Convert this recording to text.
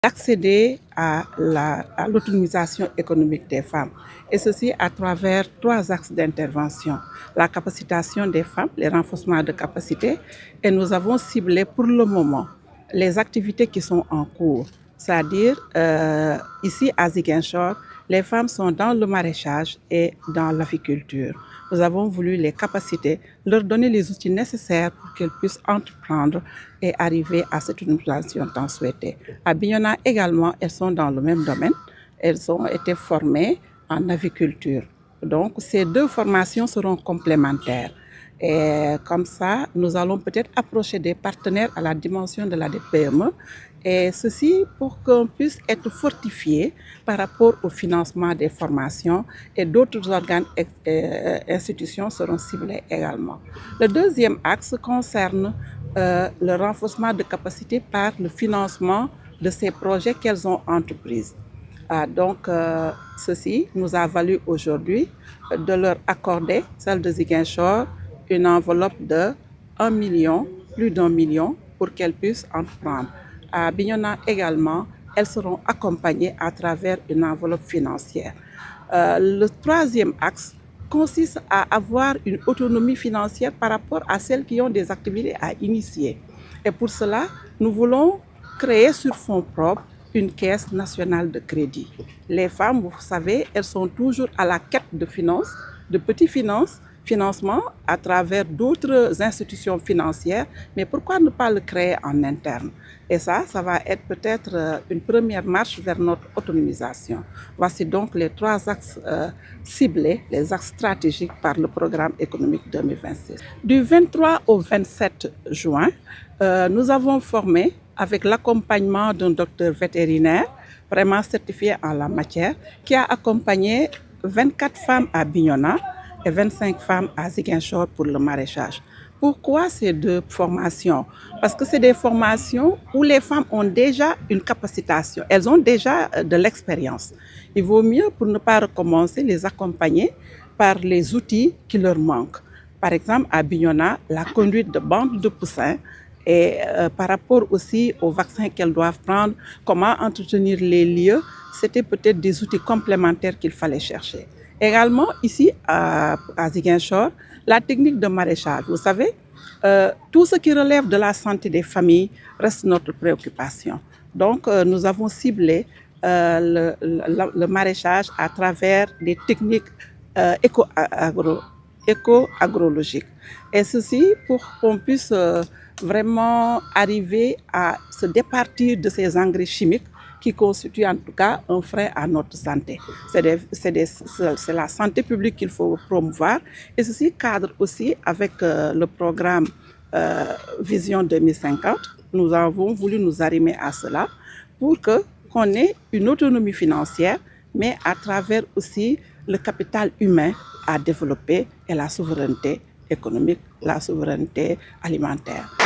d'accéder à l'autonomisation économique des femmes, et ceci à travers 3 axes d'intervention. La capacitation des femmes, les renforcements de capacité, et nous avons ciblé pour le moment les activités qui sont en cours, c'est-à-dire ici à Ziguinchor, les femmes sont dans le maraîchage et dans l'aviculture. Nous avons voulu les capaciter, leur donner les outils nécessaires pour qu'elles puissent entreprendre et arriver à cette autonomisation tant souhaitée. À Bignona également, elles sont dans le même domaine. Elles ont été formées en aviculture. Donc, ces 2 formations seront complémentaires. Et comme ça, nous allons peut-être approcher des partenaires à la dimension de la DPME, et ceci pour qu'on puisse être fortifié par rapport au financement des formations, et d'autres organes et institutions seront ciblés également. Le deuxième axe concerne le renforcement de capacité par le financement de ces projets qu'elles ont entrepris. Donc, ceci nous a valu aujourd'hui de leur accorder, celle de Ziguinchor, une enveloppe de 1 million, plus d'1 million, pour qu'elles puissent entreprendre. À Bignona également, elles seront accompagnées à travers une enveloppe financière. Le troisième axe consiste à avoir une autonomie financière par rapport à celles qui ont des activités à initier. Et pour cela, nous voulons créer sur fonds propres une caisse nationale de crédit. Les femmes, vous savez, elles sont toujours à la quête de finances, de petits financements à travers d'autres institutions financières, mais pourquoi ne pas le créer en interne? Et ça va être peut-être une première marche vers notre autonomisation. Voici donc les 3 axes ciblés, les axes stratégiques par le programme économique 2026. Du 23 au 27 juin, nous avons formé, avec l'accompagnement d'un docteur vétérinaire vraiment certifié en la matière, qui a accompagné 24 femmes à Bignona et 25 femmes à Ziguinchor pour le maraîchage. Pourquoi ces 2 formations? Parce que c'est des formations où les femmes ont déjà une capacitation, elles ont déjà de l'expérience. Il vaut mieux, pour ne pas recommencer, les accompagner par les outils qui leur manquent. Par exemple, à Bignona, la conduite de bandes de poussins, et par rapport aussi aux vaccins qu'elles doivent prendre, comment entretenir les lieux, c'était peut-être des outils complémentaires qu'il fallait chercher. Également, ici à Ziguinchor, la technique de maraîchage. Vous savez, tout ce qui relève de la santé des familles reste notre préoccupation. Donc, nous avons ciblé le maraîchage à travers des techniques éco-agrologiques. Et ceci pour qu'on puisse vraiment arriver à se départir de ces engrais chimiques qui constituent en tout cas un frein à notre santé. C'est la santé publique qu'il faut promouvoir, et ceci cadre aussi avec le programme Vision 2050. Nous avons voulu nous arrimer à cela pour qu'on ait une autonomie financière, mais à travers aussi le capital humain à développer et la souveraineté économique, la souveraineté alimentaire.